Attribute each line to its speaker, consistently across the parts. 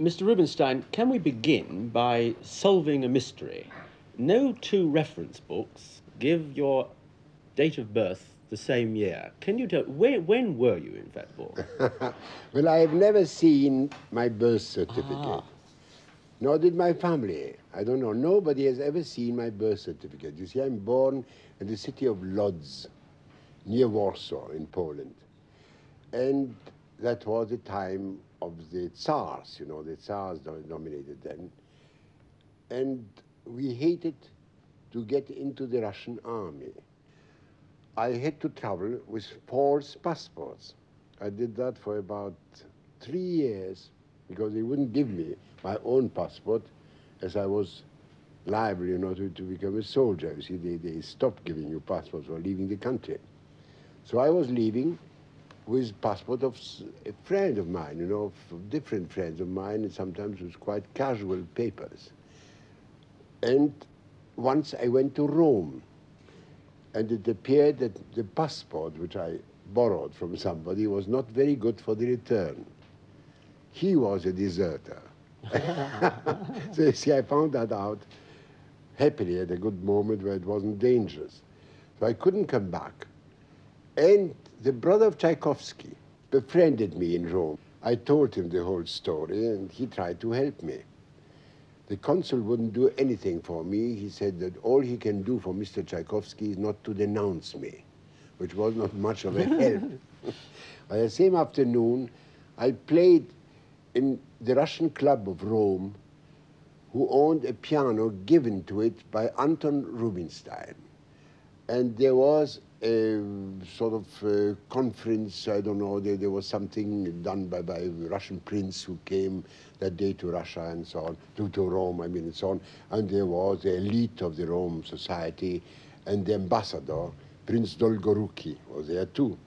Speaker 1: Mr. Rubinstein, can we begin by solving a mystery? No two reference books give your date of birth the same year. Can you tell, when were you in fact born?
Speaker 2: Well, I have never seen my birth certificate.
Speaker 1: Ah.
Speaker 2: Nor did my family. I don't know. Nobody has ever seen my birth certificate. You see, I'm born in the city of Lodz, near Warsaw in Poland. And that was the time of the Tsars, you know, the Tsars dominated then. And we hated to get into the Russian army. I had to travel with false passports. I did that for about 3 years because they wouldn't give me my own passport as I was liable, you know, to become a soldier. You see, they stopped giving you passports for leaving the country. So I was leaving with passport of a friend of mine, you know, of different friends of mine, and sometimes with quite casual papers. And once I went to Rome, and it appeared that the passport which I borrowed from somebody was not very good for the return. He was a deserter. So you see, I found that out happily at a good moment where it wasn't dangerous. So I couldn't come back. And the brother of Tchaikovsky befriended me in Rome. I told him the whole story, and he tried to help me. The consul wouldn't do anything for me. He said that all he can do for Mr. Tchaikovsky is not to denounce me, which was not much of a help. But the same afternoon, I played in the Russian club of Rome, who owned a piano given to it by Anton Rubinstein. And there was a sort of conference, I don't know, there was something done by a Russian prince who came that day to Russia and so on, to Rome, I mean, and so on. And there was the elite of the Rome society, and the ambassador, Prince Dolgoruki, was there too.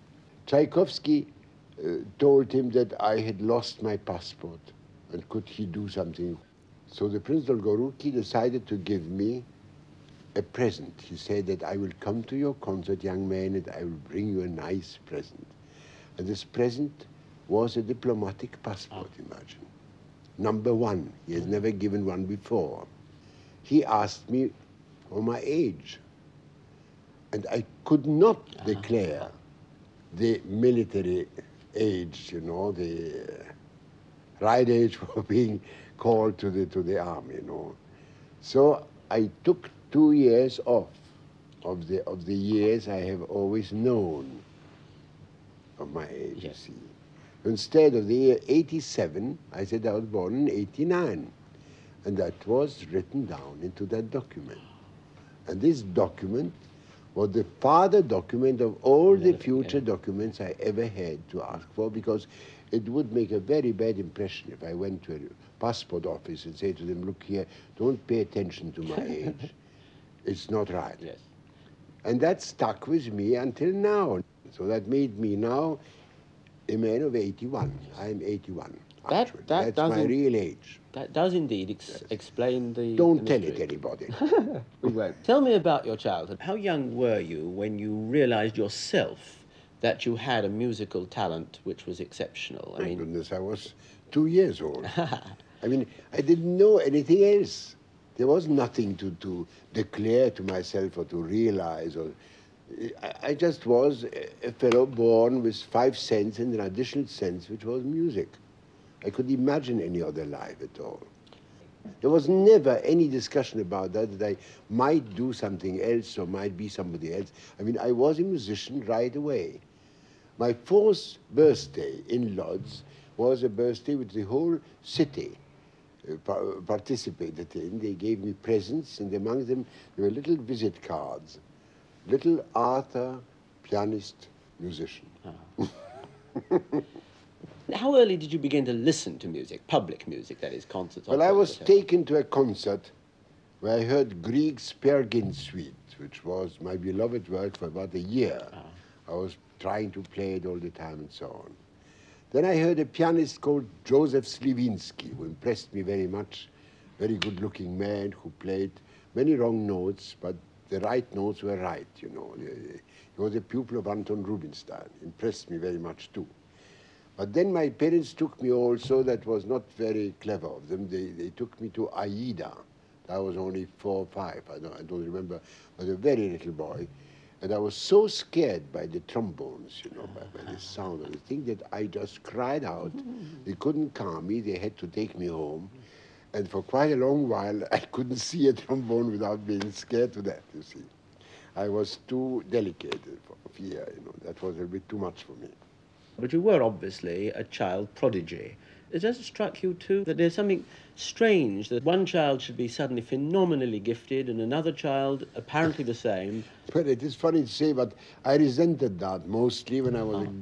Speaker 2: Tchaikovsky told him that I had lost my passport, and could he do something? So the Prince Dolgoruki decided to give me a present. He said that I will come to your concert, young man, and I will bring you a nice present. And this present was a diplomatic passport, imagine. Number one. He has never given one before. He asked me for my age. And I could not declare the military age, you know, the right age for being called to the army, you know. So I took 2 years off of the years I have always known of my age, you see. Instead of the year 87, I said I was born in 89. And that was written down into that document. And this document was the father document of all the future documents I ever had to ask for, because it would make a very bad impression if I went to a passport office and say to them, look here, don't pay attention to my age. It's not right.
Speaker 1: Yes.
Speaker 2: And that stuck with me until now. So that made me now a man of 81. Yes. I'm 81, actually. That's my real age.
Speaker 1: That does indeed explain the
Speaker 2: Don't
Speaker 1: the
Speaker 2: tell it anybody.
Speaker 1: We won't. Tell me about your childhood. How young were you when you realized yourself that you had a musical talent which was exceptional?
Speaker 2: My goodness, I was 2 years old. I mean, I didn't know anything else. There was nothing to declare to myself or to realize. Or I just was a fellow born with 5 cents and an additional sense, which was music. I could imagine any other life at all. There was never any discussion about that I might do something else or might be somebody else. I mean, I was a musician right away. My 4th birthday in Lodz was a birthday which the whole city participated in. They gave me presents, and among them there were little visit cards. Little Arthur, pianist, musician.
Speaker 1: How early did you begin to listen to music, public music, that is, concerts?
Speaker 2: Well, I was taken to a concert where I heard Grieg's Peer Gynt Suite, which was my beloved work for about a year. I was trying to play it all the time and so on. Then I heard a pianist called Joseph Sliwinski, who impressed me very much. Very good-looking man who played many wrong notes, but the right notes were right, you know. He was a pupil of Anton Rubinstein. Impressed me very much, too. But then my parents took me also, that was not very clever of them. They took me to Aida. I was only 4 or 5, I don't remember. I was a very little boy. And I was so scared by the trombones, you know, by the sound of the thing, that I just cried out. They couldn't calm me. They had to take me home. And for quite a long while, I couldn't see a trombone without being scared to death, you see. I was too delicate for fear, you know. That was a bit too much for me.
Speaker 1: But you were obviously a child prodigy. It does struck you too that there's something strange that one child should be suddenly phenomenally gifted and another child apparently the same.
Speaker 2: Well, it is funny to say, but I resented that mostly when I was a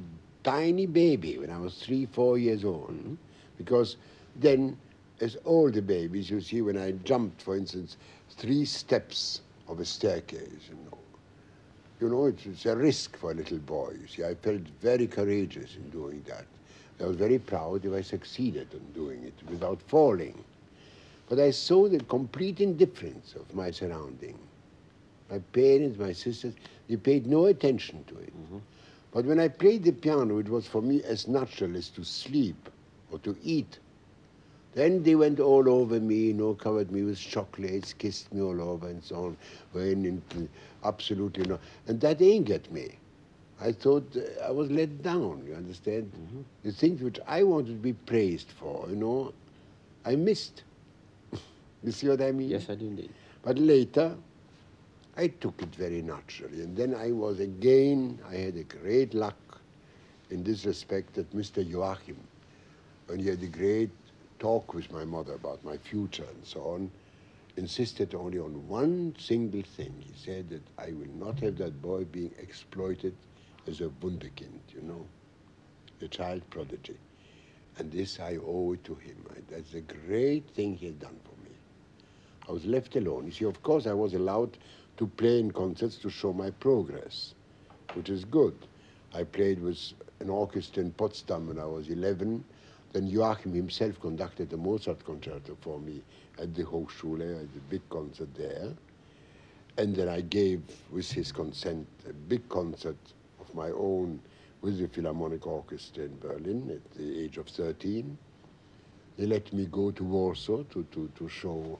Speaker 2: tiny baby, when I was 3, 4 years old. Because then, as all the babies, you see, when I jumped, for instance, 3 steps of a staircase, you know, it's a risk for a little boy. You see, I felt very courageous in doing that. I was very proud if I succeeded in doing it without falling. But I saw the complete indifference of my surrounding. My parents, my sisters, they paid no attention to it. But when I played the piano, it was for me as natural as to sleep or to eat. Then they went all over me, you know, covered me with chocolates, kissed me all over and so on. Absolutely not. And that angered me. I thought I was let down, you understand? The things which I wanted to be praised for, you know, I missed. You see what I mean?
Speaker 1: Yes, I do indeed.
Speaker 2: But later, I took it very naturally. And then I had a great luck in this respect that Mr. Joachim, when he had a great talk with my mother about my future and so on, insisted only on one single thing. He said that I will not have that boy being exploited as a wunderkind, you know, a child prodigy. And this I owe it to him. That's a great thing he had done for me. I was left alone. You see, of course, I was allowed to play in concerts to show my progress, which is good. I played with an orchestra in Potsdam when I was 11. Then Joachim himself conducted a Mozart concerto for me at the Hochschule, at the big concert there. And then I gave, with his consent, a big concert of my own with the Philharmonic Orchestra in Berlin at the age of 13. They let me go to Warsaw to show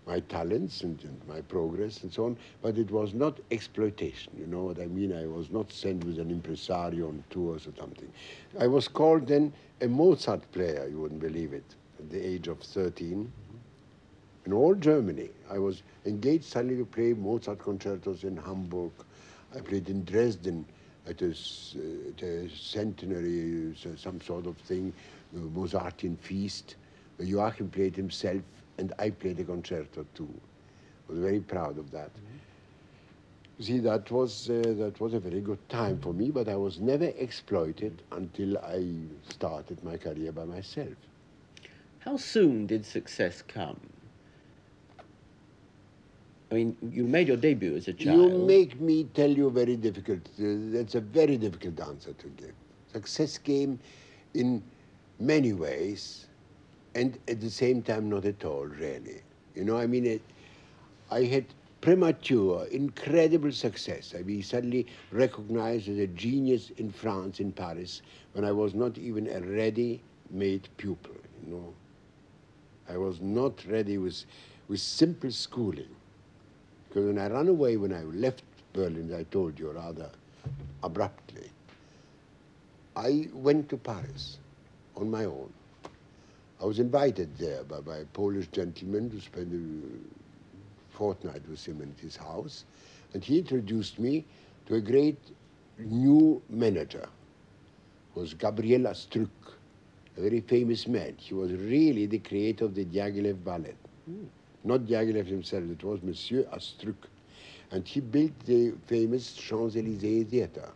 Speaker 2: my talents and my progress and so on, but it was not exploitation, you know what I mean? I was not sent with an impresario on tours or something. I was called then a Mozart player, you wouldn't believe it, at the age of 13. In all Germany, I was engaged suddenly to play Mozart concertos in Hamburg. I played in Dresden at a centenary, some sort of thing, Mozartian feast, where Joachim played himself, and I played a concerto too. I was very proud of that. You see, that was a very good time for me, but I was never exploited until I started my career by myself.
Speaker 1: How soon did success come? I mean, you made your debut as a child.
Speaker 2: You make me tell you very difficult. That's a very difficult answer to give. Success came in many ways, and at the same time, not at all, really. You know, I mean, I had premature, incredible success. I mean, suddenly recognized as a genius in France, in Paris, when I was not even a ready-made pupil, you know. I was not ready with simple schooling. Because when I ran away, when I left Berlin, as I told you, rather abruptly, I went to Paris on my own. I was invited there by a Polish gentleman to spend a fortnight with him in his house, and he introduced me to a great new manager, who was Gabriel Astruc, a very famous man. He was really the creator of the Diaghilev ballet. Not Diaghilev himself, it was Monsieur Astruc. And he built the famous Champs-Élysées theater.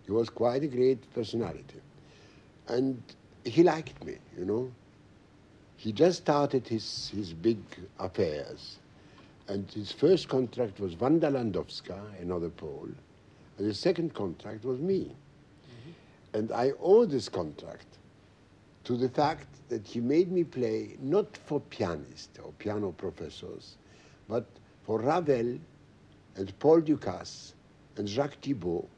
Speaker 2: He was quite a great personality. And he liked me, you know. He just started his big affairs. And his first contract was Wanda Landowska, another Pole. And the second contract was me. And I owe this contract to the fact that he made me play not for pianists or piano professors, but for Ravel and Paul Dukas and Jacques Thibault,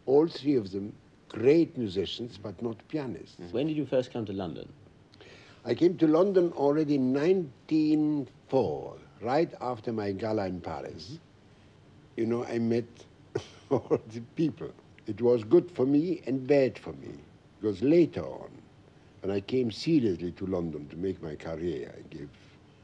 Speaker 2: all three of them great musicians, but not pianists.
Speaker 1: When did you first come to London?
Speaker 2: I came to London already in 1904, right after my gala in Paris. You know, I met all the people. It was good for me and bad for me, because later on, when I came seriously to London to make my career, I gave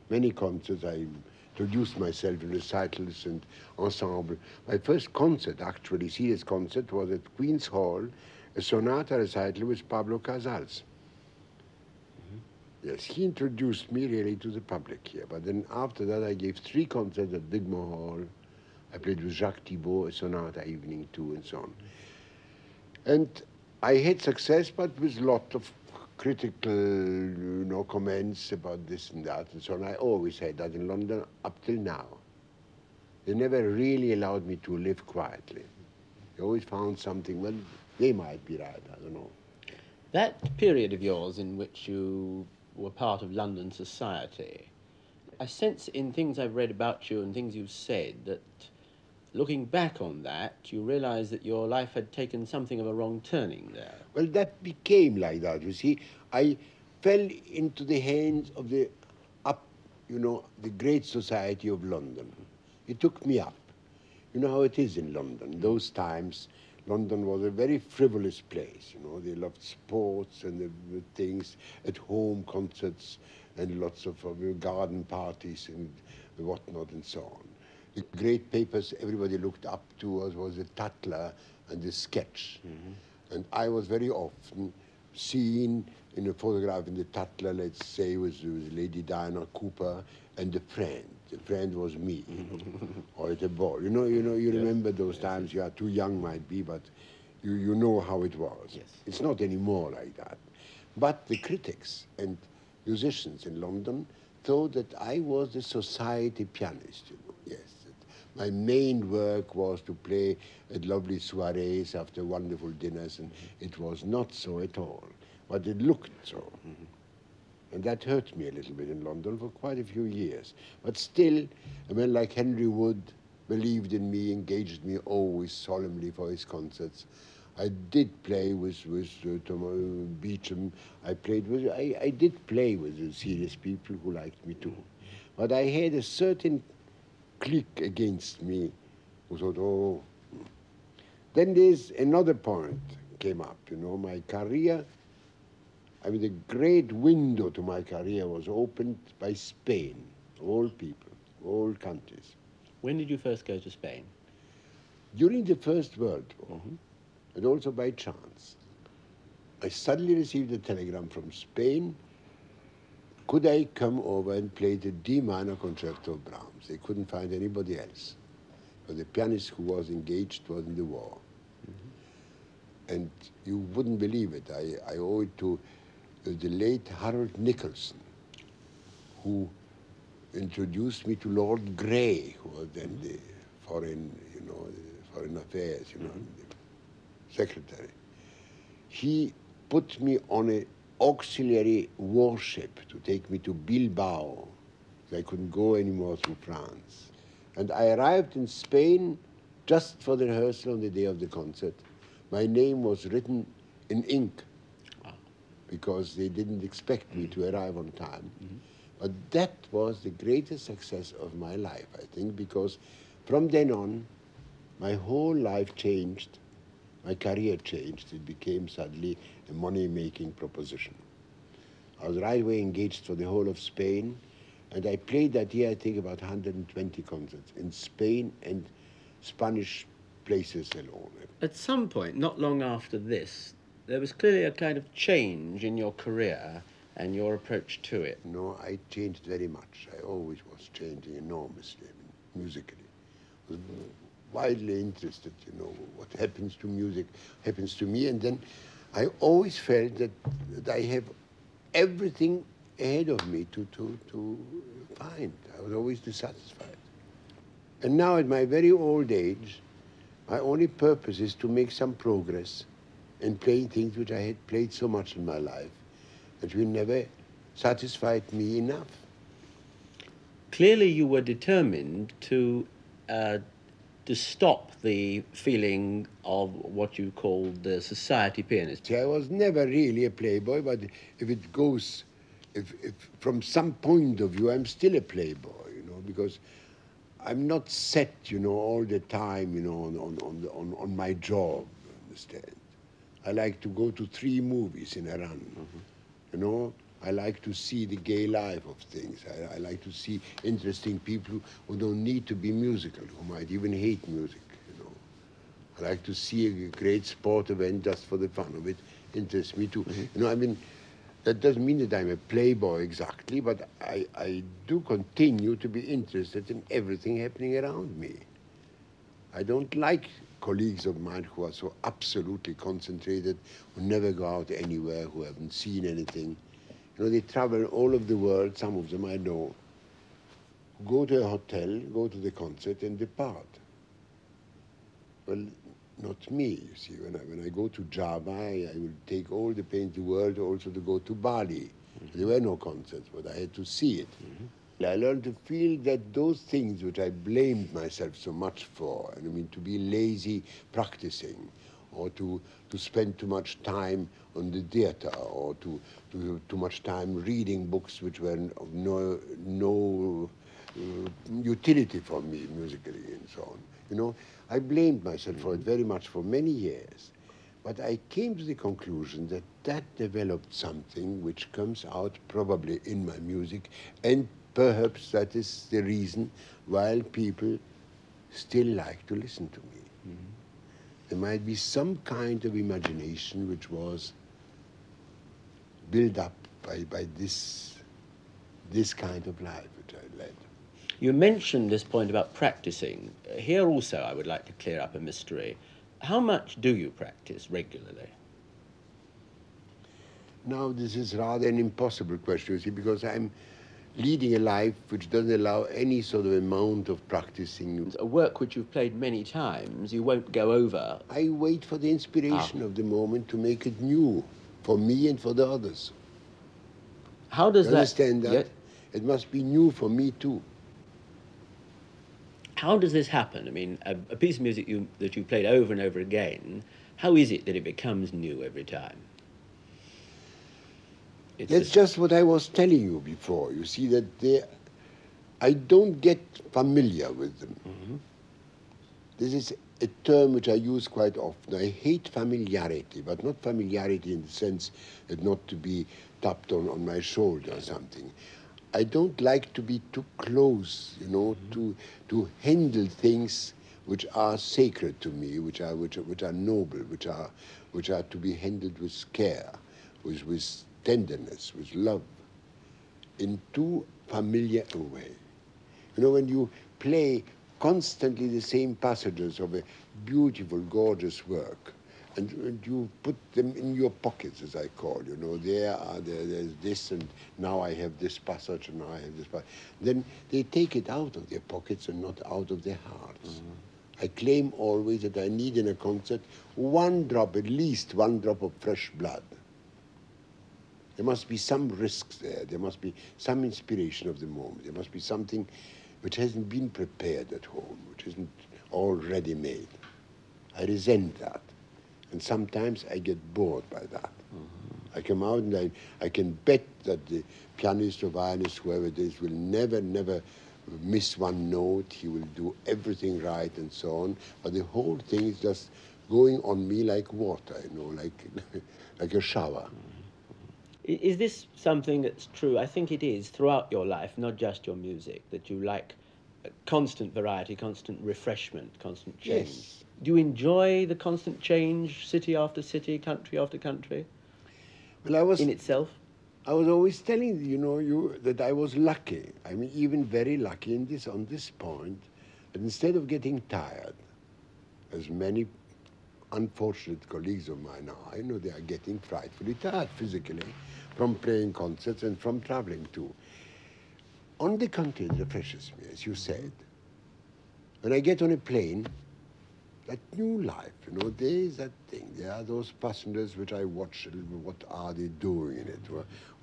Speaker 2: many concerts. I introduced myself in recitals and ensemble. My first concert, actually, serious concert, was at Queen's Hall, a sonata recital with Pablo Casals. Yes, he introduced me really to the public here. But then after that, I gave 3 concerts at Wigmore Hall. I played with Jacques Thibault, a sonata evening too, and so on. And I had success, but with a lot of critical, comments about this and that and so on. I always had that in London up till now. They never really allowed me to live quietly. They always found something. Well, they might be right, I don't know.
Speaker 1: That period of yours in which you were part of London society, I sense in things I've read about you and things you've said that looking back on that, you realise that your life had taken something of a wrong turning there.
Speaker 2: Well, that became like that, you see. I fell into the hands of the the great society of London. It took me up. You know how it is in London. Those times, London was a very frivolous place. You know, they loved sports and the things, at home concerts and lots of garden parties and whatnot and so on. The great papers everybody looked up to was the Tatler and the Sketch. And I was very often seen in a photograph in the Tatler, let's say, with Lady Diana Cooper and the friend. The friend was me, or at a ball. You remember those times. You are too young, might be, but you know how it was.
Speaker 1: Yes.
Speaker 2: It's not anymore like that. But the critics and musicians in London thought that I was a society pianist. Yes. My main work was to play at lovely soirees after wonderful dinners, and it was not so at all. But it looked so. And that hurt me a little bit in London for quite a few years. But still, a man like Henry Wood believed in me, engaged me always solemnly for his concerts. I did play with Thomas Beecham. I did play with serious people who liked me too. But I had a certain clique against me who thought, oh. Then there's another point came up, my career. The great window to my career was opened by Spain, all people, all countries.
Speaker 1: When did you first go to Spain?
Speaker 2: During the First World War, and also by chance. I suddenly received a telegram from Spain. Could I come over and play the D minor concerto of Brahms? They couldn't find anybody else. But the pianist who was engaged was in the war. And you wouldn't believe it. I owe it to the late Harold Nicholson, who introduced me to Lord Grey, who was then the foreign affairs, the secretary. He put me on an auxiliary warship to take me to Bilbao. I couldn't go anymore through France. And I arrived in Spain just for the rehearsal on the day of the concert. My name was written in ink because they didn't expect me to arrive on time. But that was the greatest success of my life, I think, because from then on, my whole life changed. My career changed. It became suddenly a money-making proposition. I was right away engaged for the whole of Spain, and I played that year, I think, about 120 concerts in Spain and Spanish places alone.
Speaker 1: At some point, not long after this, there was clearly a kind of change in your career and your approach to it.
Speaker 2: No, I changed very much. I always was changing enormously, musically. I was widely interested, what happens to music happens to me, and then I always felt that I have everything ahead of me to find. I was always dissatisfied. And now at my very old age, my only purpose is to make some progress in playing things which I had played so much in my life that will never satisfied me enough.
Speaker 1: Clearly you were determined to to stop the feeling of what you called the society pianist?
Speaker 2: See, I was never really a playboy, but if it goes, if from some point of view, I'm still a playboy, you know, because I'm not set, you know, all the time, you know, on my job, understand? I like to go to 3 movies in a run, you know. I like to see the gay life of things. I like to see interesting people who don't need to be musical, who might even hate music, you know. I like to see a great sport event just for the fun of it. Interests me too. You know, I mean, that doesn't mean that I'm a playboy exactly, but I do continue to be interested in everything happening around me. I don't like colleagues of mine who are so absolutely concentrated, who never go out anywhere, who haven't seen anything. You know, they travel all over the world, some of them I know, go to a hotel, go to the concert and depart. Well, not me, you see. When I go to Java, I will take all the pains in the world also to go to Bali. There were no concerts, but I had to see it. I learned to feel that those things which I blamed myself so much for, and I mean to be lazy practicing, or to spend too much time on the theater, or too much time reading books which were of no utility for me musically and so on. You know, I blamed myself for it very much for many years. But I came to the conclusion that that developed something which comes out probably in my music, and perhaps that is the reason why people still like to listen to me. There might be some kind of imagination which was built up by this kind of life which I led.
Speaker 1: You mentioned this point about practicing. Here also I would like to clear up a mystery. How much do you practice regularly?
Speaker 2: Now, this is rather an impossible question, you see, because I'm leading a life which doesn't allow any sort of amount of practicing.
Speaker 1: A work which you've played many times, you won't go over.
Speaker 2: I wait for the inspiration of the moment to make it new for me and for the others.
Speaker 1: How does
Speaker 2: You
Speaker 1: that...
Speaker 2: understand that?
Speaker 1: Yeah.
Speaker 2: It must be new for me too.
Speaker 1: How does this happen? I mean, a piece of music that you played over and over again, how is it that it becomes new every time?
Speaker 2: That's just what I was telling you before. You see that I don't get familiar with them. This is a term which I use quite often. I hate familiarity, but not familiarity in the sense that not to be tapped on my shoulder or something. I don't like to be too close, you know, to handle things which are sacred to me, which are noble, which are to be handled with care, with tenderness, with love, in too familiar a way. You know, when you play constantly the same passages of a beautiful, gorgeous work, and you put them in your pockets, as I call, you know, there's this, and now I have this passage, and now I have this passage. Then they take it out of their pockets and not out of their hearts. I claim always that I need in a concert one drop, at least one drop of fresh blood. There must be some risks there. There must be some inspiration of the moment. There must be something which hasn't been prepared at home, which isn't all ready-made. I resent that. And sometimes I get bored by that. I come out and I can bet that the pianist or violinist, whoever it is, will never miss one note. He will do everything right and so on. But the whole thing is just going on me like water, you know, like a shower.
Speaker 1: Is this something that's true? I think it is throughout your life, not just your music, that you like constant variety, constant refreshment, constant change.
Speaker 2: Yes.
Speaker 1: Do you enjoy the constant change, city after city, country after country,
Speaker 2: Well,
Speaker 1: in itself?
Speaker 2: I was always telling you that I was lucky. I mean, even very lucky on this point, that instead of getting tired, as many unfortunate colleagues of mine are, I know they are getting frightfully tired physically from playing concerts and from traveling too. On the contrary, it refreshes me, as you said. When I get on a plane, that new life, you know, there is that thing. There are those passengers which I watch a little bit. What are they doing in it?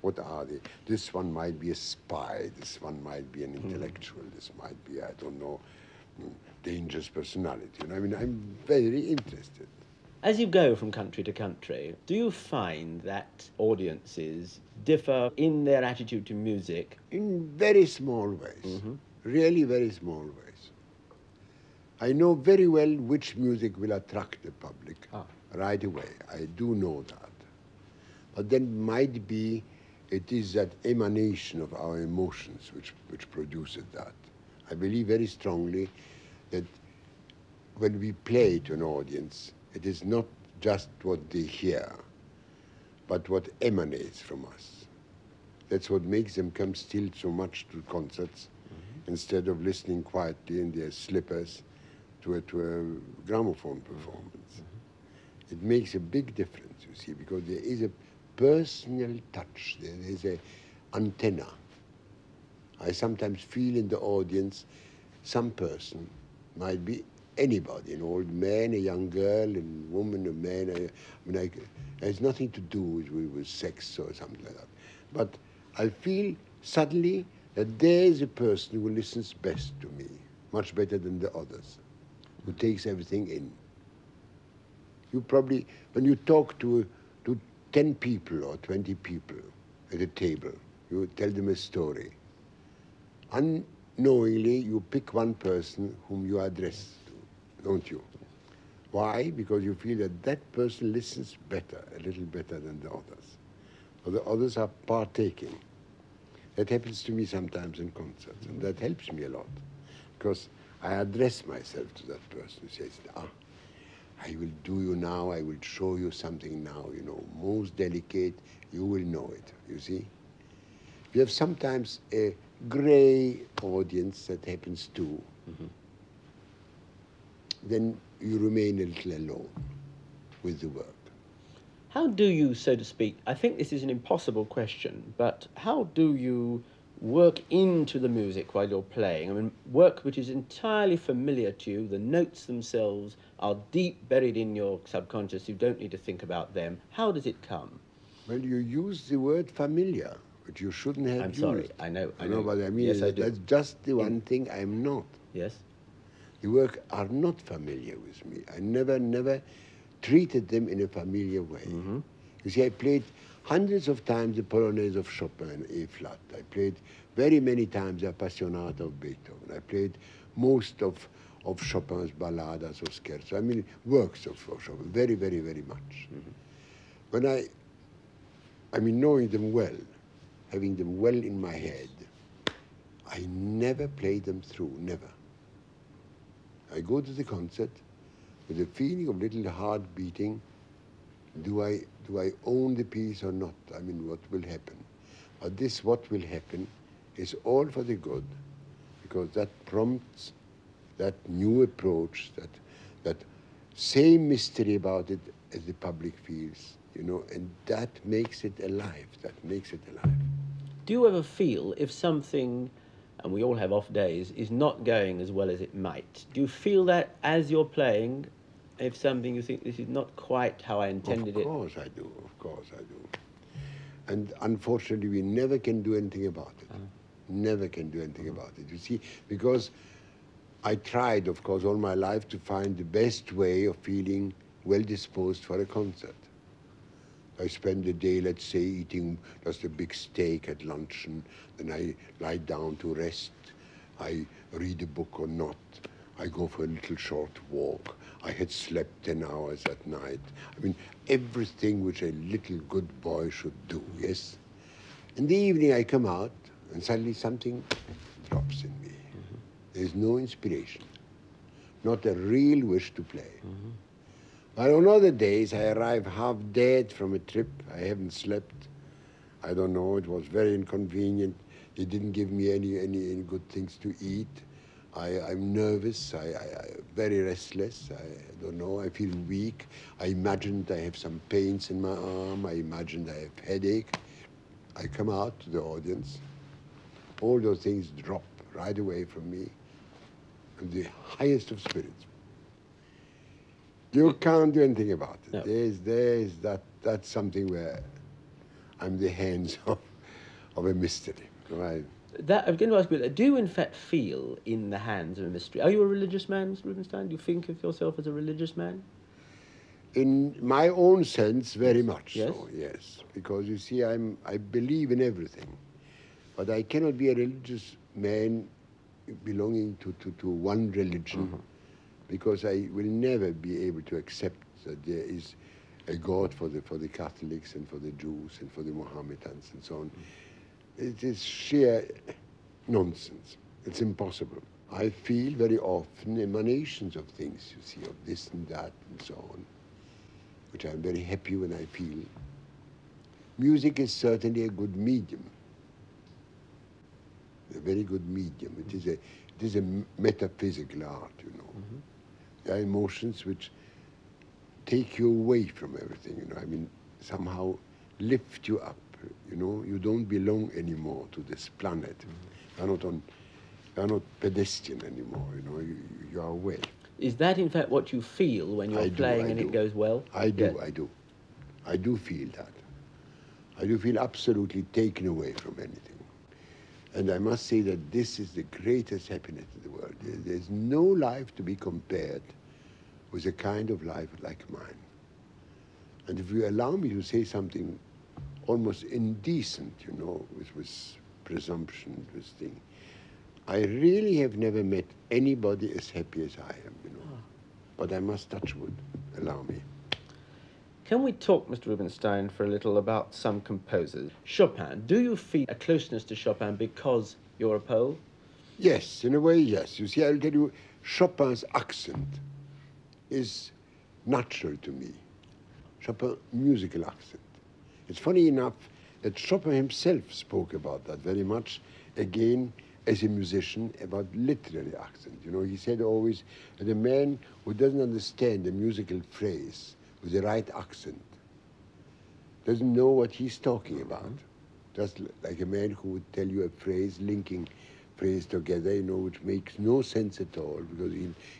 Speaker 2: What are they? This one might be a spy. This one might be an intellectual. This might be, I don't know, dangerous personality. You know, I mean, I'm very interested.
Speaker 1: As you go from country to country, do you find that audiences differ in their attitude to music?
Speaker 2: In very small ways, really very small ways. I know very well which music will attract the public right away. I do know that. But then might be it is that emanation of our emotions which produces that. I believe very strongly that when we play to an audience, it is not just what they hear, but what emanates from us. That's what makes them come still so much to concerts instead of listening quietly in their slippers to a gramophone performance. It makes a big difference, you see, because there is a personal touch, there is an antenna. I sometimes feel in the audience some person, might be anybody, an old man, a young girl, a woman, a man. I mean, it has nothing to do with sex or something like that. But I feel suddenly that there is a person who listens best to me, much better than the others, who takes everything in. You probably, when you talk to 10 people or 20 people at a table, you tell them a story. Unknowingly, you pick one person whom you address to, don't you? Why? Because you feel that that person listens better, a little better than the others. Or the others are partaking. That happens to me sometimes in concerts, and that helps me a lot, because I address myself to that person who says, I will do you now, I will show you something now, you know, most delicate, you will know it, you see? We have sometimes a gray audience that happens too. Then you remain a little alone with the work.
Speaker 1: How do you, so to speak, I think this is an impossible question, but how do you work into the music while you're playing? I mean, work which is entirely familiar to you, the notes themselves are deep buried in your subconscious, you don't need to think about them. How does it come?
Speaker 2: Well, you use the word familiar, which you shouldn't have
Speaker 1: I'm
Speaker 2: used.
Speaker 1: sorry, I know.
Speaker 2: But I mean,
Speaker 1: Yes, I do.
Speaker 2: that's just the one thing I'm not.
Speaker 1: Yes?
Speaker 2: The work are not familiar with me. I never treated them in a familiar way. You see, I played hundreds of times the Polonaise of Chopin, A flat. I played very many times the Appassionata of Beethoven. I played most of Chopin's balladas or scherzo. I mean, works of Chopin, very, very, very much. When I mean, knowing them well, having them well in my head, I never play them through, never. I go to the concert with a feeling of little heart beating. Do I own the piece or not? I mean, what will happen? But this what will happen is all for the good, because that prompts that new approach, that same mystery about it as the public feels, you know, and that makes it alive,
Speaker 1: Do you ever feel if something, and we all have off days, is not going as well as it might? Do you feel that as you're playing, if something you think this is not quite how I intended it?
Speaker 2: Of course I do. And unfortunately, we never can do anything about it. Never can do anything about it. You see, because I tried, of course, all my life to find the best way of feeling well disposed for a concert. I spend the day, let's say, eating just a big steak at luncheon, then I lie down to rest. I read a book or not. I go for a little short walk. I had slept 10 hours at night. I mean, everything which a little good boy should do, yes? In the evening I come out and suddenly something drops in me. There's no inspiration, not a real wish to play. But on other days I arrive half dead from a trip. I haven't slept. I don't know, it was very inconvenient. They didn't give me any good things to eat. I'm nervous, I very restless, I don't know, I feel weak. I imagined I have some pains in my arm, I imagined I have headache. I come out to the audience, all those things drop right away from me, and the highest of spirits. You can't do anything about it. No. That's something where I'm the hands of a mystery. Right?
Speaker 1: That, I'm going to ask you, do you in fact feel in the hands of a mystery? Are you a religious man, Mr. Rubinstein? Do you think of yourself as a religious man?
Speaker 2: In my own sense, very much
Speaker 1: Yes.
Speaker 2: so, yes. Because you see, I believe in everything. But I cannot be a religious man belonging to one religion, because I will never be able to accept that there is a God for the Catholics and for the Jews and for the Mohammedans and so on. It is sheer nonsense. It's impossible. I feel very often emanations of things, you see, of this and that and so on, which I'm very happy when I feel. Music is certainly a good medium, a very good medium. It is a metaphysical art, you know. There are emotions which take you away from everything, you know. I mean, somehow lift you up, you know. You don't belong anymore to this planet. You're not pedestrian anymore, you know. You are away.
Speaker 1: Is that in fact what you feel when you're playing and it goes well?
Speaker 2: I do,
Speaker 1: Yes.
Speaker 2: I do. I do feel that. I do feel absolutely taken away from anything. And I must say that this is the greatest happiness in the world. There's no life to be compared with a kind of life like mine. And if you allow me to say something almost indecent, you know, with presumption, with thing, I really have never met anybody as happy as I am, you know. But I must touch wood. Allow me.
Speaker 1: Can we talk, Mr. Rubinstein, for a little about some composers? Chopin. Do you feel a closeness to Chopin because you're a Pole?
Speaker 2: Yes, in a way, yes. You see, I'll tell you, Chopin's accent is natural to me. Chopin's musical accent. It's funny enough that Chopin himself spoke about that very much, again, as a musician, about literary accent. You know, he said always that a man who doesn't understand a musical phrase with the right accent doesn't know what he's talking about. Just like a man who would tell you a phrase, linking phrase together, you know, which makes no sense at all, because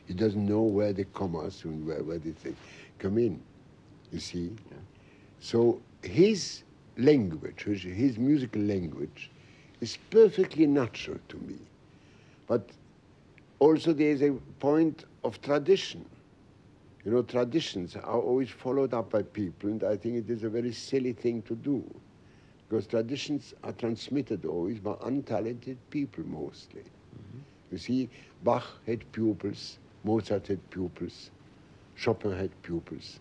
Speaker 2: he doesn't know where the commas and where the things come in, you see. Yeah. So his language, his musical language, is perfectly natural to me. But also there's a point of tradition. You know, traditions are always followed up by people, and I think it is a very silly thing to do, because traditions are transmitted always by untalented people mostly. You see, Bach had pupils, Mozart had pupils, Chopin had pupils.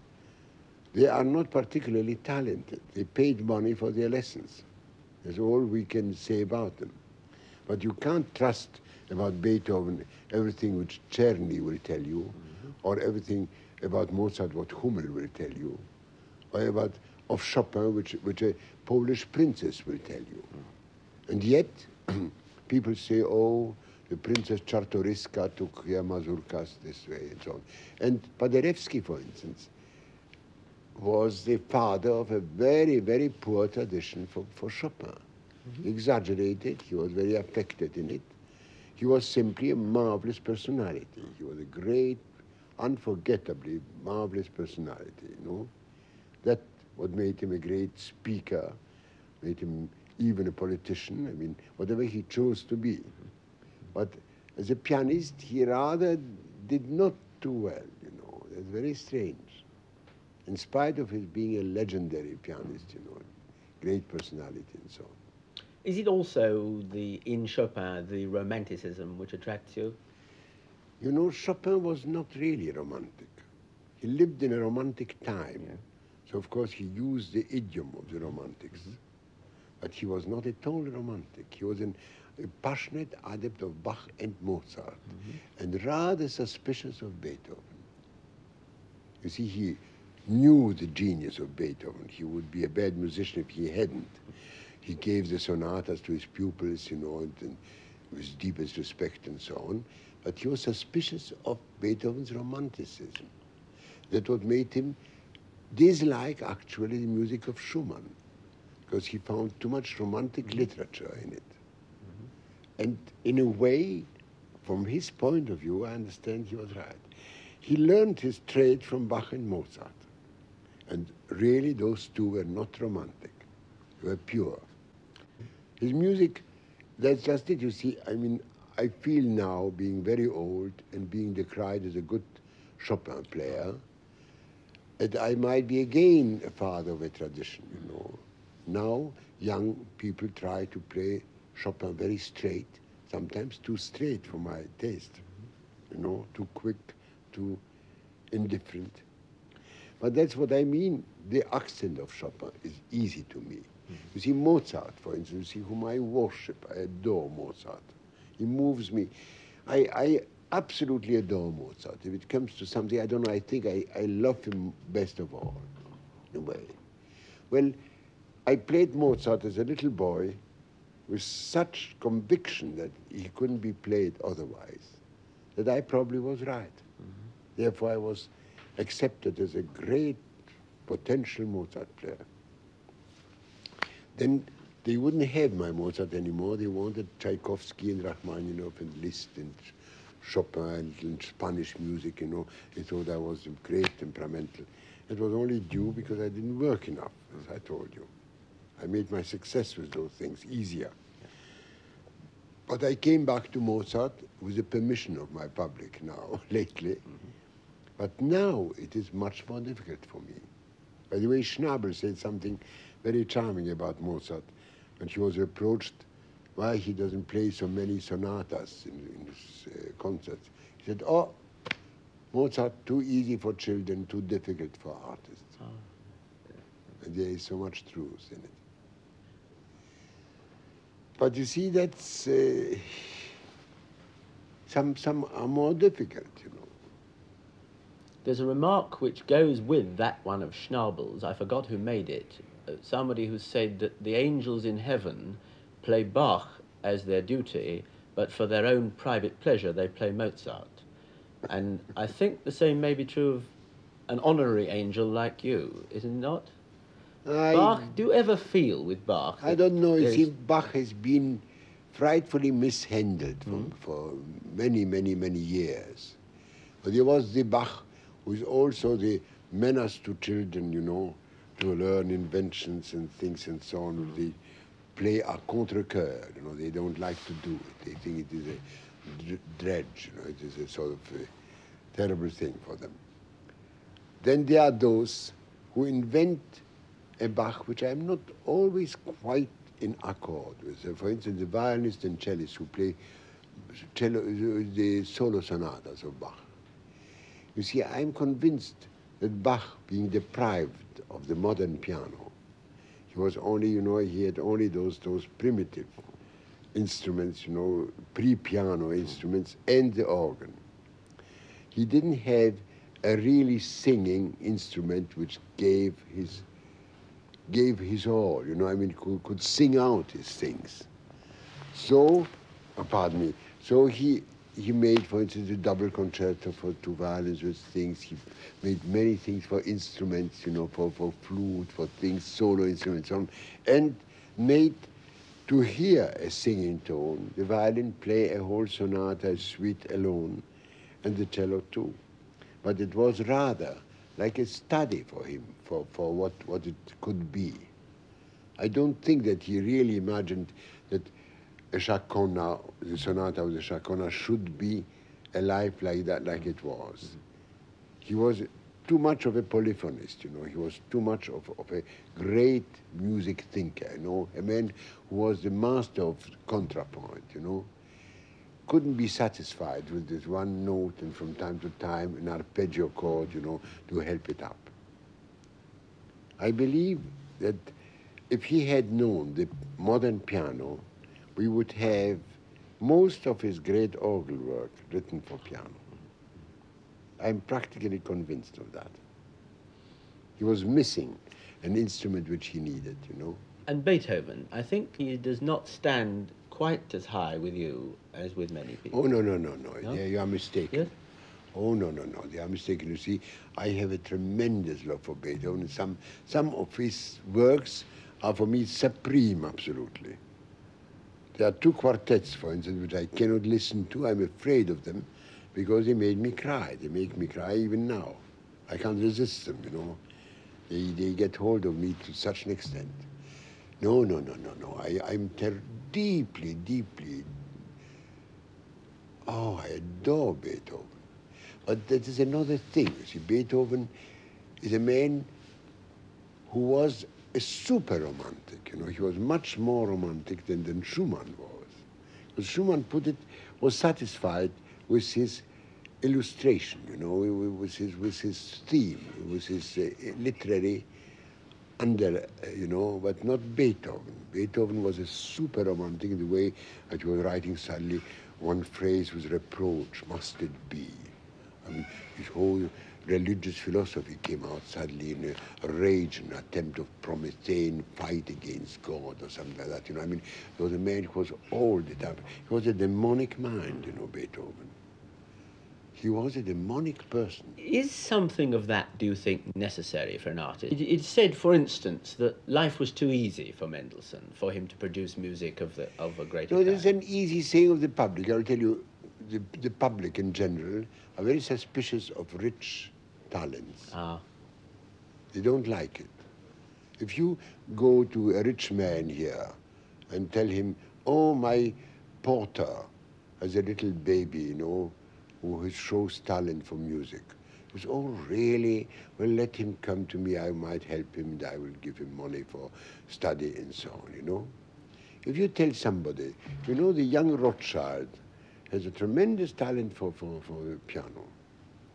Speaker 2: They are not particularly talented. They paid money for their lessons. That's all we can say about them. But you can't trust about Beethoven everything which Czerny will tell you, or everything about Mozart what Hummel will tell you, or about of Chopin which a Polish princess will tell you. And yet, people say, oh, the Princess Czartoryska took her mazurkas this way and so on. And Paderewski, for instance, was the father of a very, very poor tradition for Chopin. Exaggerated, he was very affected in it. He was simply a marvelous personality. He was a great, unforgettably marvelous personality, you know. That what made him a great speaker, made him even a politician, I mean, whatever he chose to be. But as a pianist, he rather did not do well, you know. That's very strange. In spite of his being a legendary pianist, you know, great personality and so on.
Speaker 1: Is it also in Chopin the romanticism which attracts you?
Speaker 2: You know, Chopin was not really romantic. He lived in a romantic time. Yeah. So, of course, he used the idiom of the romantics. But he was not at all romantic. He was a passionate adept of Bach and Mozart, and rather suspicious of Beethoven. You see, he knew the genius of Beethoven. He would be a bad musician if he hadn't. He gave the sonatas to his pupils, you know, and with deepest respect and so on. But he was suspicious of Beethoven's romanticism. That what made him dislike, actually, the music of Schumann, because he found too much romantic literature in it. And in a way, from his point of view, I understand he was right. He learned his trade from Bach and Mozart. And really, those two were not romantic. They were pure. His music That's just it, you see. I mean, I feel now, being very old and being decried as a good Chopin player, that I might be again a father of a tradition, you know. Now, young people try to play Chopin very straight, sometimes too straight for my taste, you know, too quick, too indifferent. But that's what I mean. The accent of Chopin is easy to me. You see, Mozart, for instance, you see, whom I worship, I adore Mozart. He moves me. I absolutely adore Mozart. If it comes to something, I don't know, I think I love him best of all, in a way. Well, I played Mozart as a little boy with such conviction that he couldn't be played otherwise, that I probably was right. Therefore, I was accepted as a great potential Mozart player. Then they wouldn't have my Mozart anymore. They wanted Tchaikovsky and Rachmaninoff and Liszt and Chopin and Spanish music, you know. They thought I was great temperamental. It was only due because I didn't work enough, as I told you. I made my success with those things easier. But I came back to Mozart with the permission of my public now, lately. But now it is much more difficult for me. By the way, Schnabel said something very charming about Mozart when he was approached why he doesn't play so many sonatas in his concerts. He said, oh, Mozart too easy for children, too difficult for artists. Oh. And there is so much truth in it. But you see, that's some are more difficult, you know.
Speaker 1: There's a remark which goes with that one of Schnabel's. I forgot who made it. Somebody who said that the angels in heaven play Bach as their duty, but for their own private pleasure they play Mozart. And I think the same may be true of an honorary angel like you, is it not? Bach, do you ever feel with Bach?
Speaker 2: I don't know. You see, Bach has been frightfully mishandled for many, many, many years. But there was the Bach who is also the menace to children, you know, to learn inventions and things and so on. They play à contre-cœur, you know, they don't like to do it. They think it is a dredge, you know, it is a sort of a terrible thing for them. Then there are those who invent a Bach which I'm not always quite in accord with. For instance, the violinist and cellist who play the solo sonatas of Bach. You see, I'm convinced that Bach, being deprived of the modern piano, he was only, you know, he had only those primitive instruments, you know, pre-piano instruments and the organ. He didn't have a really singing instrument which gave his all, you know, I mean, could sing out his things. So, pardon me, so he made, for instance, a double concerto for two violins with things. He made many things for instruments, you know, for flute, for things, solo instruments, so on, and made to hear a singing tone, the violin play a whole sonata, a suite alone, and the cello too. But it was rather like a study for him, for what it could be. I don't think that he really imagined that a chaconne, the sonata of the chaconne, should be a life like that, like it was. He was too much of a polyphonist, you know. He was too much of a great music thinker, you know, a man who was the master of contrapoint, you know. Couldn't be satisfied with this one note and from time to time an arpeggio chord, you know, to help it up. I believe that if he had known the modern piano, we would have most of his great orgel work written for piano. I'm practically convinced of that. He was missing an instrument which he needed, you know.
Speaker 1: And Beethoven, I think he does not stand quite as high with you as with many people.
Speaker 2: Oh, no. Yeah, you are mistaken.
Speaker 1: Yes?
Speaker 2: Oh, no. They are mistaken. You see, I have a tremendous love for Beethoven. Some of his works are for me supreme, absolutely. There are two quartets, for instance, which I cannot listen to. I'm afraid of them because they made me cry. They make me cry even now. I can't resist them, you know. They get hold of me to such an extent. No, no, no, no, no. I'm deeply, deeply. Oh, I adore Beethoven. But that is another thing. You see, Beethoven is a man who was a super romantic. You know, he was much more romantic than Schumann was. Because Schumann was satisfied with his illustration, you know, with his theme, with his literary you know, but not Beethoven. Beethoven was a super romantic in the way that he was writing suddenly one phrase with reproach, must it be? I mean, his whole religious philosophy came out suddenly in a rage, an attempt of Promethean fight against God or something like that, you know. I mean, there was a man who was all the time. He was a demonic mind, you know, Beethoven. He was a demonic person.
Speaker 1: Is something of that, do you think, necessary for an artist? It's said, for instance, that life was too easy for Mendelssohn, for him to produce music of a greater
Speaker 2: No,
Speaker 1: kind.
Speaker 2: there's an easy saying of the public. I'll tell you, the public in general are very suspicious of rich talents.
Speaker 1: Ah.
Speaker 2: They don't like it. If you go to a rich man here and tell him, oh, my porter has a little baby, you know, who shows talent for music. He says, oh, really? Well, let him come to me. I might help him and I will give him money for study and so on, you know. If you tell somebody, you know, the young Rothschild has a tremendous talent for the piano.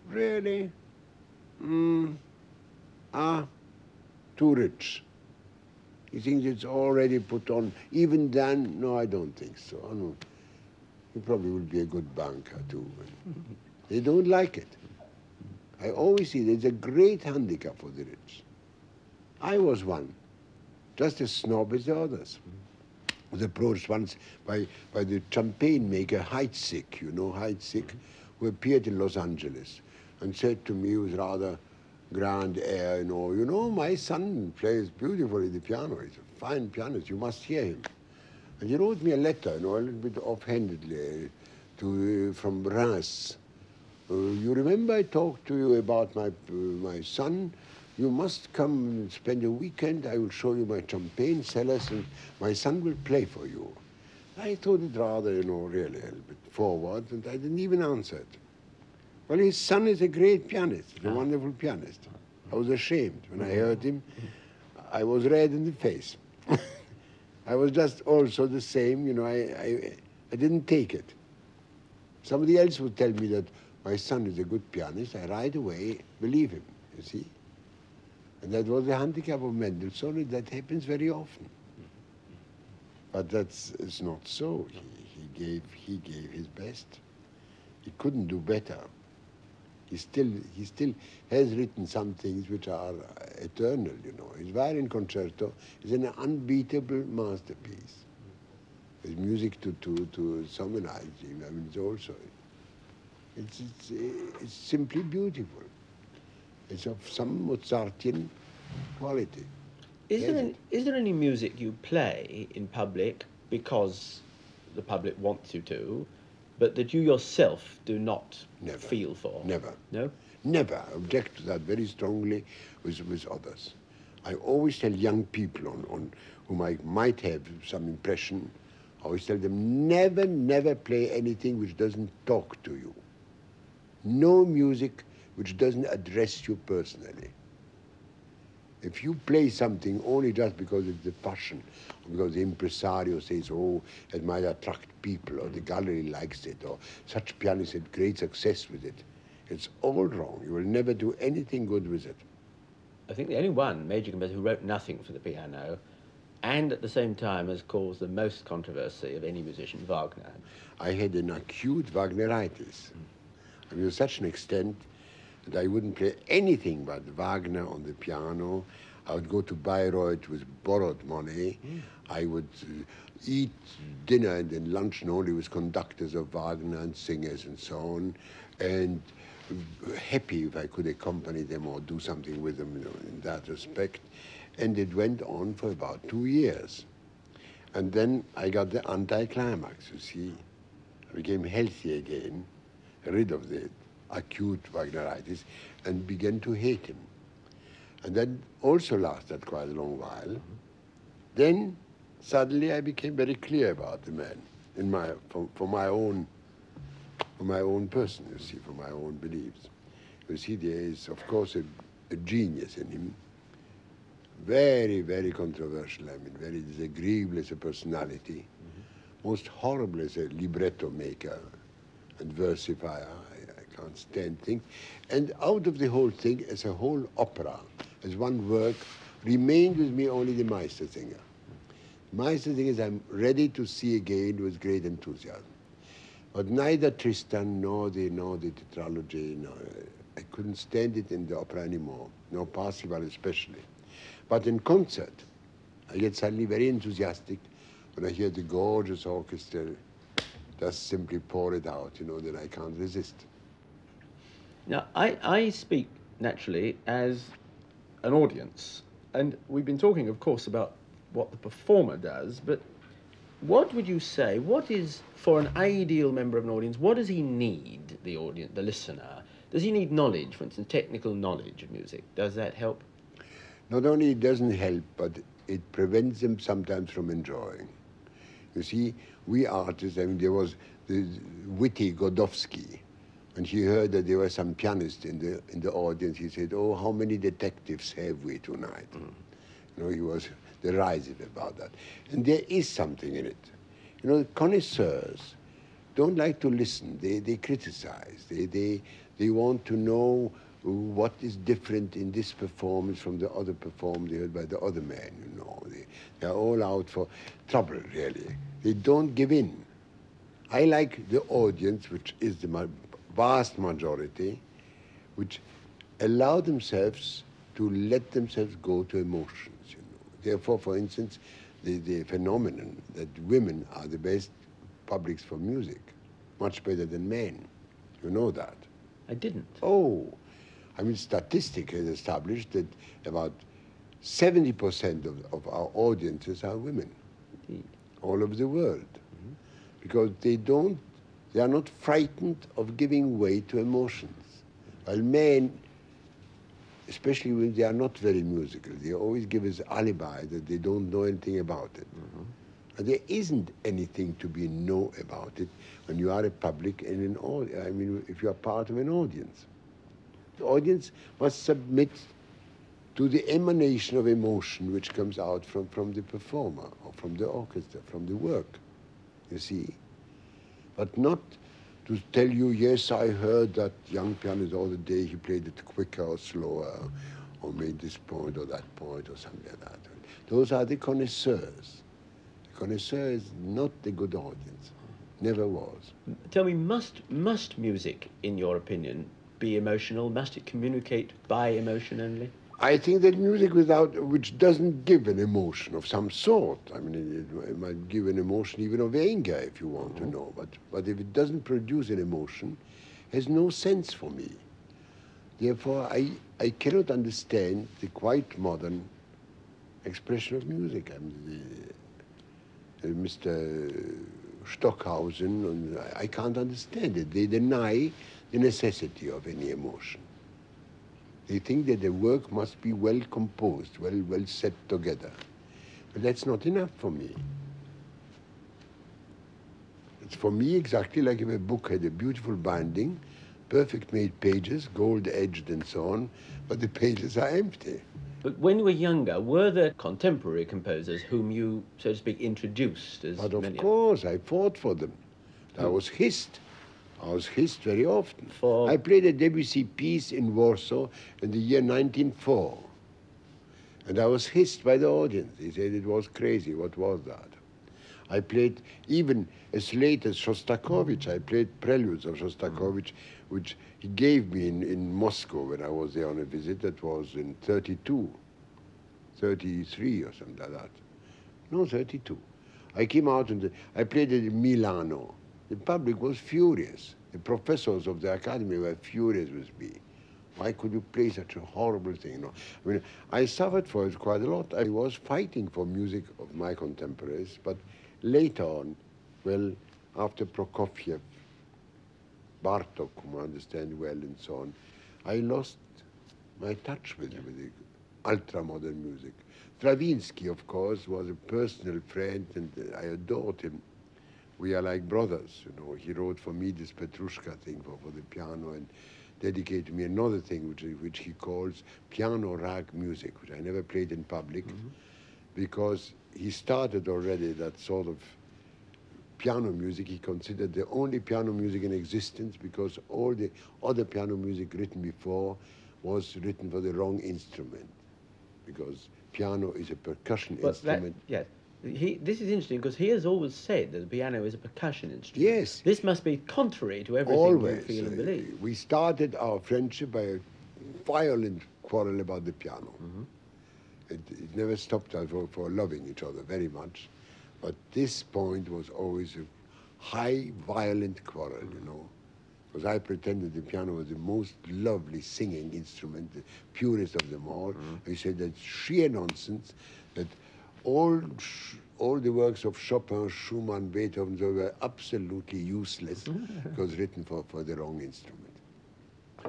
Speaker 2: Really? Too rich. He thinks it's already put on. Even then, no, I don't think so. Oh, no. He probably will be a good banker too. They don't like it. I always see there's a great handicap for the rich. I was one, just as snob as the others. I was approached once by the champagne maker Heidsieck, you know Heidsieck, who appeared in Los Angeles and said to me with rather grand air, you know, my son plays beautifully the piano. He's a fine pianist. You must hear him. And he wrote me a letter, a little bit offhandedly, from Reims. You remember I talked to you about my son? You must come and spend a weekend. I will show you my champagne cellars, and my son will play for you. I thought it rather, really a little bit forward, and I didn't even answer it. Well, his son is a great pianist, a wonderful pianist. I was ashamed when I heard him. I was red in the face. I was just also the same, I didn't take it. Somebody else would tell me that my son is a good pianist. I right away believe him, you see. And that was the handicap of Mendelssohn. That happens very often. But it's not so. He gave his best. He couldn't do better. He still has written some things which are eternal, His violin concerto is an unbeatable masterpiece. His music to summarize him, I mean, it's simply beautiful. It's of some Mozartian quality.
Speaker 1: Is there any music you play in public because the public wants you to, but that you yourself do not feel for?
Speaker 2: Never.
Speaker 1: No?
Speaker 2: Never. I object to that very strongly with others. I always tell young people on whom I might have some impression, I always tell them, never play anything which doesn't talk to you. No music which doesn't address you personally. If you play something only just because it's the fashion, or because the impresario says, oh, it might attract people, or the gallery likes it, or such pianists had great success with it, it's all wrong. You will never do anything good with it.
Speaker 1: I think the only one major composer who wrote nothing for the piano, and at the same time has caused the most controversy of any musician, Wagner.
Speaker 2: I had an acute Wagneritis. I mean, to such an extent that I wouldn't play anything but Wagner on the piano. I would go to Bayreuth with borrowed money. I would eat dinner and then luncheon only with conductors of Wagner and singers and so on, and happy if I could accompany them or do something with them in that respect. And it went on for about 2 years. And then I got the anticlimax, you see. I became healthy again, rid of the acute Wagneritis, and began to hate him. And that also lasted quite a long while, Then suddenly I became very clear about the man for my own person, you see, for my own beliefs. You see, there is, of course, a genius in him. Very, very controversial, I mean, very disagreeable as a personality. Most horrible as a libretto maker and versifier. I can't stand things. And out of the whole thing, as a whole opera, as one work, remained with me only the Meistersinger. Meistersinger I'm ready to see again with great enthusiasm. But neither Tristan nor the tetralogy, I couldn't stand it in the opera anymore, nor Parsifal especially. But in concert, I get suddenly very enthusiastic when I hear the gorgeous orchestra just simply pour it out, then I can't resist.
Speaker 1: Now, I speak naturally as an audience, and we've been talking, of course, about what the performer does, but what would you say, what is, for an ideal member of an audience, what does he need, the audience, the listener? Does he need knowledge, for instance, technical knowledge of music? Does that help?
Speaker 2: Not only it doesn't help, but it prevents them sometimes from enjoying. You see, we artists, I mean, there was the witty Godowski, and he heard that there were some pianists in the audience. He said, "Oh, how many detectives have we tonight?" He was derisive about that. And there is something in it. Connoisseurs don't like to listen. They criticize. They want to know what is different in this performance from the other performance heard by the other man, They're all out for trouble, really. They don't give in. I like the audience, which is the vast majority, which allow themselves to let themselves go to emotions, Therefore, for instance, the phenomenon that women are the best publics for music, much better than men. You know that?
Speaker 1: I didn't.
Speaker 2: Oh, I mean, statistics has established that about 70% of our audiences are women.
Speaker 1: Indeed.
Speaker 2: All over the world. Because they are not frightened of giving way to emotions. While men, especially when they are not very musical, they always give us alibi that they don't know anything about it. And there isn't anything to be know about it when you are a public and if you are part of an audience. The audience must submit to the emanation of emotion which comes out from the performer or from the orchestra, from the work, you see. But not to tell you, yes, I heard that young pianist the other day, he played it quicker or slower, or made this point or that point or something like that. Those are the connoisseurs. The connoisseur is not the good audience, never was.
Speaker 1: Tell me, must music, in your opinion, be emotional? Must it communicate by emotion only?
Speaker 2: I think that music which doesn't give an emotion of some sort, I mean, it might give an emotion even of anger if you want to know, but if it doesn't produce an emotion, has no sense for me. Therefore, I cannot understand the quite modern expression of music. I mean, Mr. Stockhausen, I can't understand it. They deny the necessity of any emotion. They think that the work must be well composed, well set together. But that's not enough for me. It's for me exactly like if a book had a beautiful binding, perfect made pages, gold-edged and so on, but the pages are empty.
Speaker 1: But when you were younger, were there contemporary composers whom you, so to speak, introduced as
Speaker 2: But of
Speaker 1: many
Speaker 2: course, I fought for them. I was hissed very often.
Speaker 1: For?
Speaker 2: I played a Debussy piece in Warsaw in the year 1904. And I was hissed by the audience. They said it was crazy. What was that? I played even as late as Shostakovich. I played preludes of Shostakovich, which he gave me in Moscow when I was there on a visit. That was in 32, 33 or something like that. No, 32. I came out and I played it in Milano. The public was furious. The professors of the academy were furious with me. Why could you play such a horrible thing? I mean, I suffered for it quite a lot. I was fighting for music of my contemporaries, but later on, well, after Prokofiev, Bartok, whom I understand well, and so on, I lost my touch with the ultra-modern music. Stravinsky, of course, was a personal friend, and I adored him. We are like brothers, you know. He wrote for me this Petrushka thing for the piano, and dedicated me another thing which he calls piano rag music, which I never played in public, because he started already that sort of piano music. He considered the only piano music in existence, because all the other piano music written before was written for the wrong instrument, because piano is a percussion instrument.
Speaker 1: Yes. This is interesting because he has always said that the piano is a percussion instrument.
Speaker 2: Yes.
Speaker 1: This must be contrary to everything
Speaker 2: Always.
Speaker 1: you feel and believe.
Speaker 2: We started our friendship by a violent quarrel about the piano. It never stopped us for loving each other very much. But this point was always a high, violent quarrel, you know. Because I pretended the piano was the most lovely singing instrument, the purest of them all. He said that's sheer nonsense, that all the works of Chopin, Schumann, Beethoven, they were absolutely useless because written for the wrong instrument.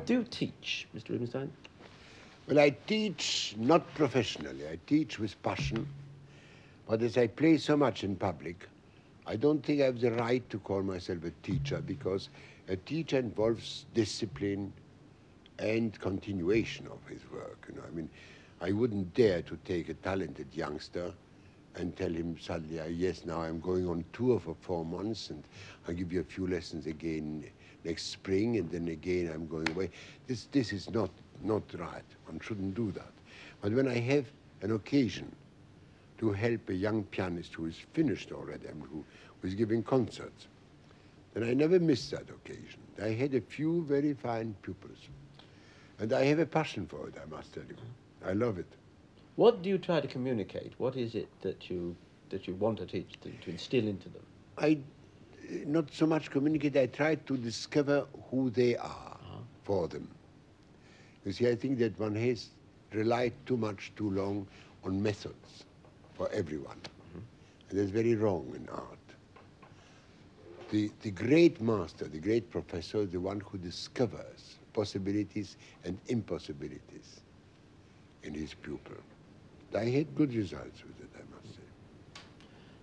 Speaker 1: Do you teach, Mr. Rubinstein?
Speaker 2: Well, I teach not professionally. I teach with passion. But as I play so much in public, I don't think I have the right to call myself a teacher, because a teacher involves discipline and continuation of his work. You know, I mean, I wouldn't dare to take a talented youngster and tell him suddenly, yes, now I'm going on tour for 4 months, and I'll give you a few lessons again next spring, and then again I'm going away. This is not right. One shouldn't do that. But when I have an occasion to help a young pianist who is finished already and who is giving concerts, then I never miss that occasion. I had a few very fine pupils, and I have a passion for it, I must tell you. I love it.
Speaker 1: What do you try to communicate? What is it that you want to teach them, to instill into them?
Speaker 2: I not so much communicate, I try to discover who they are for them. You see, I think that one has relied too much, too long on methods for everyone. And that's very wrong in art. The great master, the great professor, is the one who discovers possibilities and impossibilities in his pupil. I had good results with it, I must say.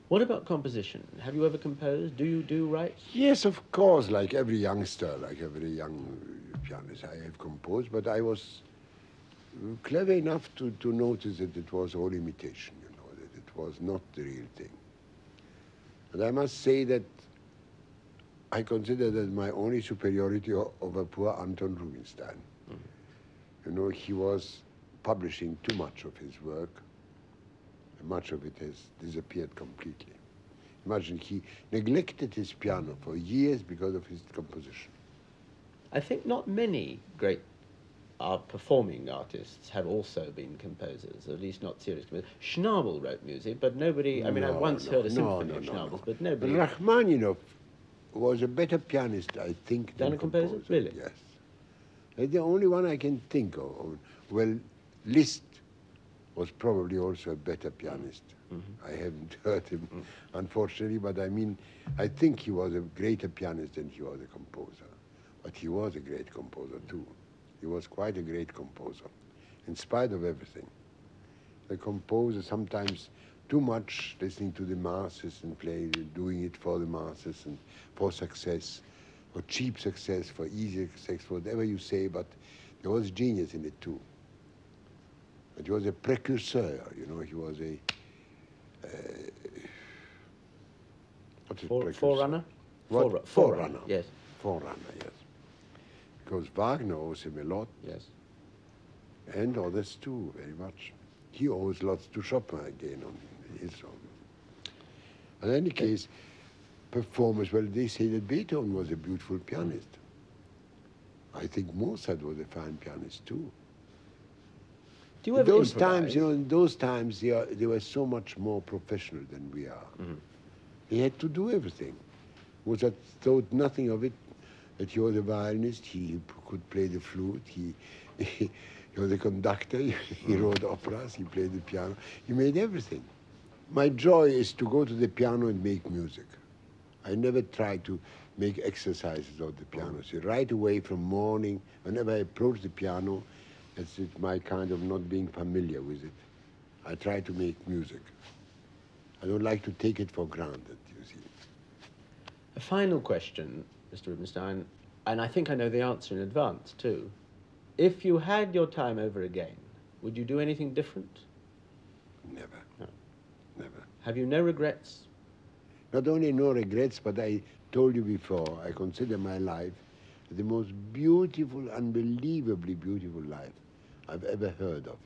Speaker 1: What about composition? Have you ever composed? Do you write?
Speaker 2: Yes, of course, like every youngster, like every young pianist, I have composed, but I was clever enough to notice that it was all imitation, you know, that it was not the real thing. And I must say that I consider that my only superiority over poor Anton Rubinstein. You know, he was publishing too much of his work, and much of it has disappeared completely. Imagine, he neglected his piano for years because of his composition.
Speaker 1: I think not many great performing artists have also been composers, at least not serious composers. Schnabel wrote music, but nobody, I mean, I once heard a symphony of Schnabel's, but nobody...
Speaker 2: Rachmaninoff was a better pianist, I think,
Speaker 1: than a composer. Really?
Speaker 2: Yes. That's the only one I can think of. Well, Liszt was probably also a better pianist. I haven't heard him, unfortunately, but I mean, I think he was a greater pianist than he was a composer. But he was a great composer, too. He was quite a great composer, in spite of everything. The composer sometimes too much listening to the masses and doing it for the masses and for success, for cheap success, for easy success, whatever you say, but there was genius in it, too. But he was a precursor, you know, he was a... what is precursor?
Speaker 1: Forerunner?
Speaker 2: What?
Speaker 1: Forerunner, yes.
Speaker 2: Forerunner, yes. Because Wagner owes him a lot.
Speaker 1: Yes.
Speaker 2: And others too, very much. He owes lots to Chopin again on his own. In any case, performers, well, they say that Beethoven was a beautiful pianist. I think Mozart was a fine pianist too.
Speaker 1: Do you ever
Speaker 2: those
Speaker 1: improvise?
Speaker 2: times, you know, in those times, they were so much more professional than we are. They had to do everything. Mozart thought nothing of it, that he was a violinist, he could play the flute, he was a conductor, he wrote operas, he played the piano, he made everything. My joy is to go to the piano and make music. I never try to make exercises of the piano. So right away from morning, whenever I approach the piano, It's my kind of not being familiar with it. I try to make music. I don't like to take it for granted, you see.
Speaker 1: A final question, Mr. Rubinstein, and I think I know the answer in advance, too. If you had your time over again, would you do anything different?
Speaker 2: Never.
Speaker 1: No.
Speaker 2: Never.
Speaker 1: Have you no regrets?
Speaker 2: Not only no regrets, but I told you before, I consider my life the most beautiful, unbelievably beautiful life I've ever heard of.